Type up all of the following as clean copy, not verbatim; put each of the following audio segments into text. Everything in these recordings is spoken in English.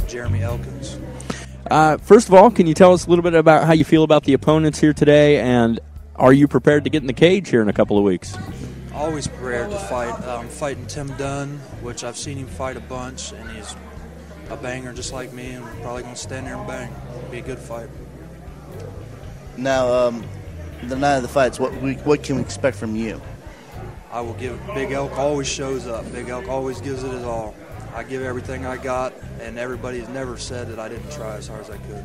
Jeremy Elkins. First of all, can you tell us a little bit about how you feel about the opponents here today, and are you prepared to get in the cage here in a couple of weeks? Always prepared to fight. I'm fighting Tim Dunn, which I've seen him fight a bunch, and he's a banger just like me, and we're probably going to stand there and bang. It'll be a good fight. Now, the night of the fights, what can we expect from you? I will give. Big Elk always shows up. Big Elk always gives it his all. I give everything I got, and everybody's never said that I didn't try as hard as I could.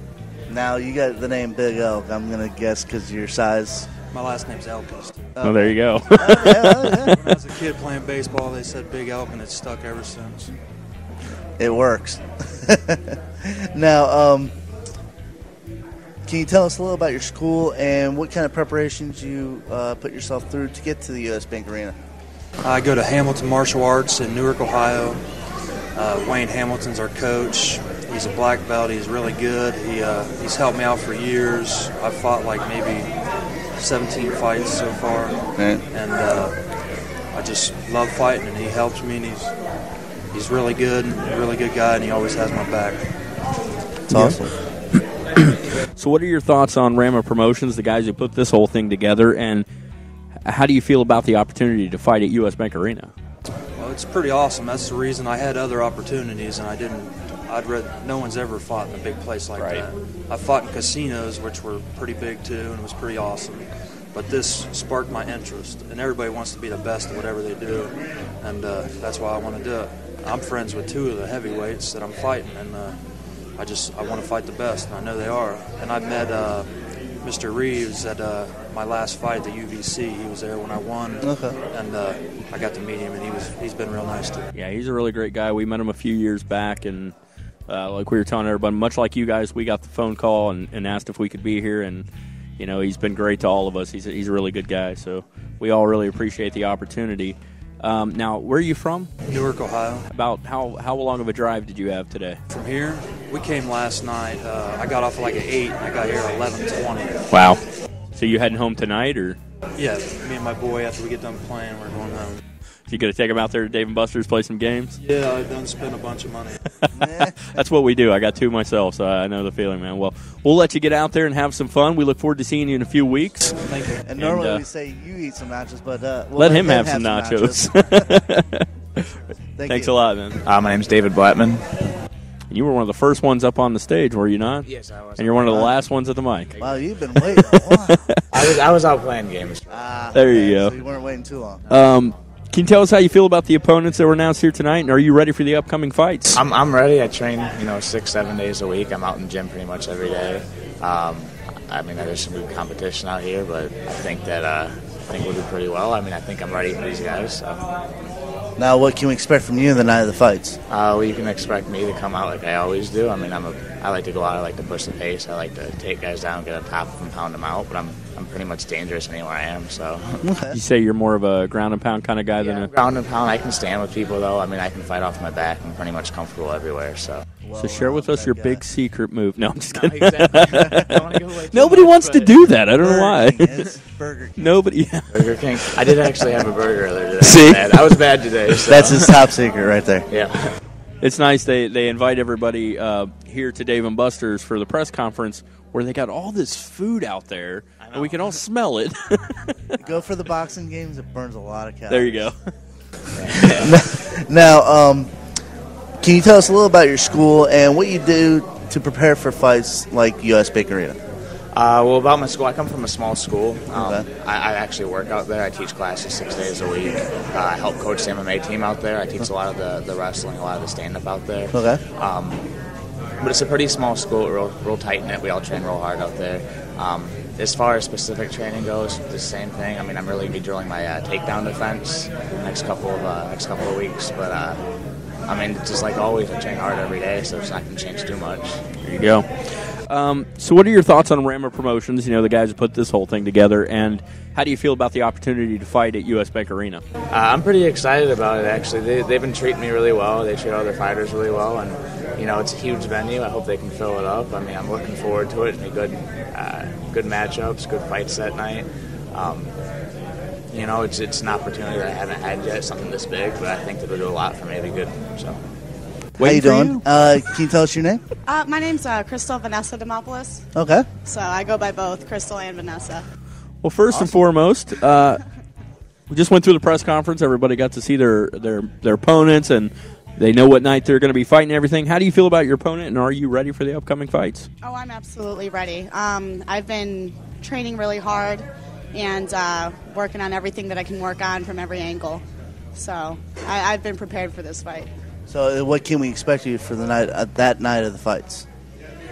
Now, you got the name Big Elk, I'm going to guess because of your size. My last name's Elkins. Oh, there you go. When I was a kid playing baseball, they said Big Elk, and it's stuck ever since. It works. Now, can you tell us a little about your school and what kind of preparations you put yourself through to get to the U.S. Bank Arena? I go to Hamilton Martial Arts in Newark, Ohio. Wayne Hamilton's our coach. He's a black belt. He's really good. He's helped me out for years. I've fought like maybe 17 fights so far. Right. And I just love fighting, and he helps me, and he's really good, a really good guy, and he always has my back. It's awesome. So what are your thoughts on RAMA Promotions, the guys who put this whole thing together, and how do you feel about the opportunity to fight at U.S. Bank Arena? Well, it's pretty awesome. That's the reason I had other opportunities, and no one's ever fought in a big place like that. I fought in casinos, which were pretty big too, and it was pretty awesome. But this sparked my interest, and everybody wants to be the best at whatever they do, and that's why I want to do it. I'm friends with two of the heavyweights that I'm fighting, and I want to fight the best, and I know they are. And I met Mr. Reeves at my last fight at the UVC. He was there when I won, and I got to meet him, and he's been real nice to me. Yeah, he's a really great guy. We met him a few years back, and like we were telling everybody, much like you guys, we got the phone call and asked if we could be here, and you know, he's been great to all of us. He's a really good guy, so we all really appreciate the opportunity. Now, where are you from? Newark, Ohio. About how long of a drive did you have today? From here, we came last night. I got off like at 8, and I got here at 11:20. Wow. So you heading home tonight, or? Yeah, me and my boy, after we get done playing, we're going home. You going to take him out there to Dave & Buster's, play some games? Yeah, I done spent a bunch of money. That's what we do. I got two myself, so I know the feeling, man. Well, we'll let you get out there and have some fun. We look forward to seeing you in a few weeks. Thank you. And normally we say you eat some nachos, but we'll let him have some nachos. Thanks a lot, man. My name's David Blattman. You were one of the first ones up on the stage, were you not? Yes, I was. And you're one of the last ones at the mic. Wow, you've been waiting a while. I was out playing games. There you go. So you weren't waiting too long. Can you tell us how you feel about the opponents that were announced here tonight, and are you ready for the upcoming fights? I'm ready. I train, 6-7 days a week. I'm out in the gym pretty much every day. There's some good competition out here, but I think we'll do pretty well. I think I'm ready for these guys. So. Now, what can we expect from you the night of the fights? Well, you can expect me to come out like I always do. I like to go out. I like to push the pace. I like to take guys down, get on top of them, pound them out. But I'm pretty much dangerous anywhere I am. So. Okay. You say you're more of a ground and pound kind of guy than a ground and pound. I can stand with people though. I can fight off my back. I'm pretty much comfortable everywhere. So. So share with us your big secret move. No, I'm just kidding. Exactly. Nobody wants to do that. I don't know why. Burger King. Nobody. Burger King. I did actually have a burger earlier today. See? I was bad today. So. That's his top secret right there. Yeah. It's nice they invite everybody here to Dave & Buster's for the press conference where they got all this food out there and we can all smell it. Go for the boxing games. It burns a lot of calories. There you go. Now, can you tell us a little about your school and what you do to prepare for fights like U.S. Bank Arena? Well, about my school, I come from a small school. Okay. I actually work out there. I teach classes 6 days a week. I help coach the MMA team out there. I teach a lot of the wrestling, a lot of the stand-up out there. Okay. But it's a pretty small school, real tight-knit. We all train real hard out there. As far as specific training goes, the same thing. I'm really going to be drilling my takedown defense the next couple of weeks. But, just like always, I train hard every day, so it's not going to change too much. There you go. So what are your thoughts on RAMA Promotions, the guys who put this whole thing together, and how do you feel about the opportunity to fight at U.S. Bank Arena? I'm pretty excited about it, actually. They've been treating me really well. They treat all their fighters really well, and, it's a huge venue. I hope they can fill it up. I'm looking forward to it. It'll be good matchups, good fights that night. It's an opportunity that I haven't had yet, something this big, but I think it'll do a lot for me to be good. So. How you doing? Can you tell us your name? My name's Crystal Vanessa Demopoulos. Okay. So I go by both Crystal and Vanessa. Well, first and foremost, we just went through the press conference. Everybody got to see their opponents, and they know what night they're going to be fighting and everything. How do you feel about your opponent, and are you ready for the upcoming fights? Oh, I'm absolutely ready. I've been training really hard and working on everything that I can work on from every angle. So I've been prepared for this fight. So what can we expect you for the night that night of the fights?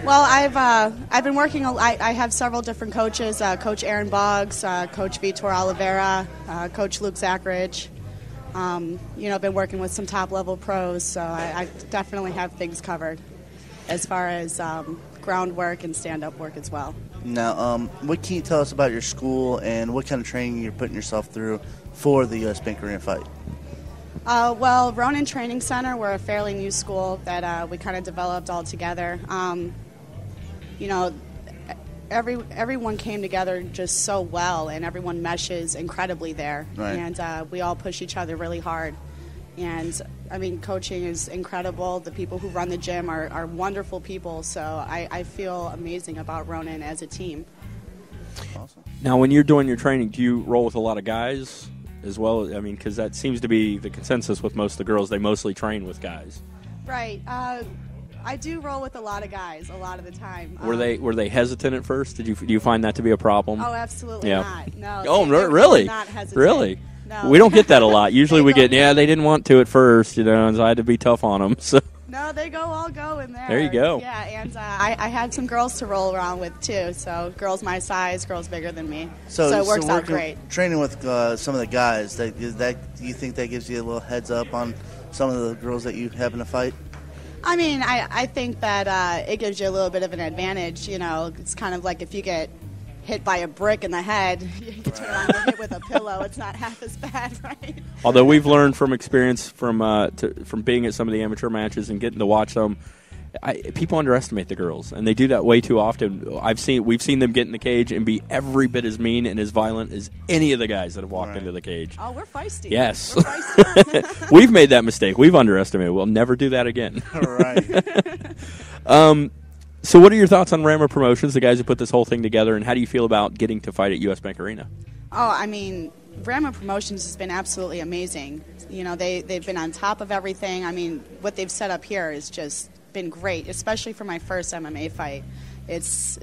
Well, I've been working. I have several different coaches: Coach Aaron Boggs, Coach Vitor Oliveira, Coach Luke Zachridge. I've been working with some top-level pros, so I definitely have things covered as far as groundwork and stand-up work as well. Now, what can you tell us about your school and what kind of training you're putting yourself through for the U.S. Bank Arena fight? Well, Ronin Training Center, we're a fairly new school that we kind of developed all together. Everyone came together just so well, and everyone meshes incredibly there. Right. And we all push each other really hard. And, I mean, coaching is incredible. The people who run the gym are wonderful people, so I feel amazing about Ronin as a team. Awesome. Now, when you're doing your training, do you roll with a lot of guys as well? I mean, because that seems to be the consensus with most of the girls. They mostly train with guys. Right. I do roll with a lot of guys a lot of the time. Were they hesitant at first? Do you find that to be a problem? Oh, absolutely not. No. Oh, they really? Not hesitant. Really? No. We don't get that a lot. Usually we get, go. they didn't want to at first, and so I had to be tough on them. So. No, they all go in there. There you go. Yeah, and I had some girls to roll around with, too. So girls my size, girls bigger than me. So it works out great. Training with some of the guys, do you think that gives you a little heads up on some of the girls that you happen to fight? I mean, I think that it gives you a little bit of an advantage. It's kind of like if you get hit by a brick in the head, you can turn around and get hit with a pillow. It's not half as bad, right? Although we've learned from experience from being at some of the amateur matches and getting to watch them, people underestimate the girls, and they do that way too often. We've seen them get in the cage and be every bit as mean and as violent as any of the guys that have walked into the cage. Oh, we're feisty. Yes. We're feisty. We've made that mistake. We've underestimated. We'll never do that again. All right. So what are your thoughts on RAMA Promotions, the guys who put this whole thing together, and how do you feel about getting to fight at U.S. Bank Arena? Oh, I mean, RAMA Promotions has been absolutely amazing. They've been on top of everything. I mean, what they've set up here has just been great, especially for my first MMA fight. It's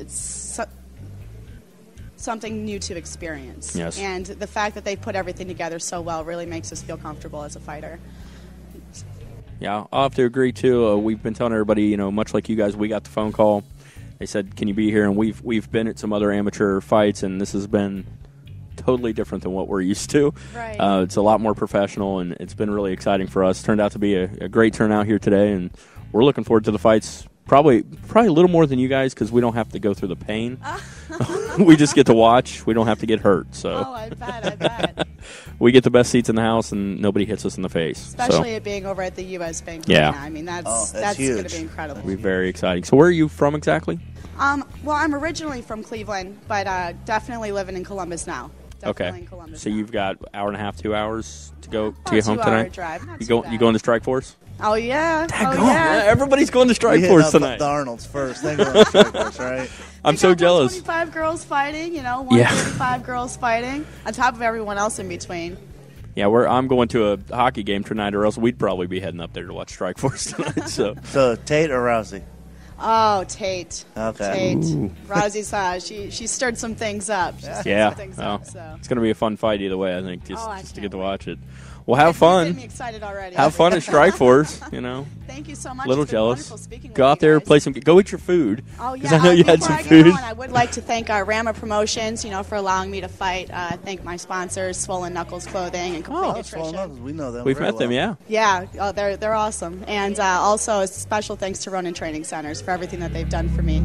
something new to experience. Yes. And the fact that they put everything together so well really makes us feel comfortable as a fighter. Yeah, I'll have to agree, too. We've been telling everybody, much like you guys, we got the phone call. They said, can you be here? And we've been at some other amateur fights, and this has been totally different than what we're used to. Right. It's a lot more professional, and it's been really exciting for us. Turned out to be a great turnout here today, and we're looking forward to the fights. Probably a little more than you guys because we don't have to go through the pain. We just get to watch. We don't have to get hurt. So. Oh, I bet. We get the best seats in the house, and nobody hits us in the face. Especially it being over at the U.S. Bank Yeah. Arena. I mean, that's huge. going to be incredible. It'll be very exciting. So where are you from exactly? Well, I'm originally from Cleveland, but definitely living in Columbus now. Definitely in Columbus So now. you've got hour and a half, 2 hours to go to a get home 2-hour tonight? drive. Not You too going to Strike Force? Oh, yeah. Yeah, everybody's going to Strike We Force hit up tonight. the Arnolds first, then go to Strike Force, right? I'm so jealous. 125 girls fighting, 135 girls fighting, on top of everyone else in between. Yeah, I'm going to a hockey game tonight, or else we'd probably be heading up there to watch Strike Force tonight. So Tate or Rousey? Oh, Tate. Okay. Tate. Ooh. Rousey she stirred some things up. yeah, Some things well, up, so. it's going to be a fun fight either way, I think, just I to get can't to wait. watch it. Well, have You're fun. getting me excited already. Have fun at Strike Force, Thank you so much. Little It's been jealous. wonderful speaking Go with out you there, guys. go eat your food. Oh, 'cause yeah. I know you had Before some I food. get going, I would like to thank RAMA Promotions, for allowing me to fight. Thank my sponsors, Swollen Knuckles Clothing and Complete Nutrition. Swollen Knuckles, we know them. We've very met them, well. yeah. Yeah, they're awesome. And also a special thanks to Ronin Training Centers for everything that they've done for me.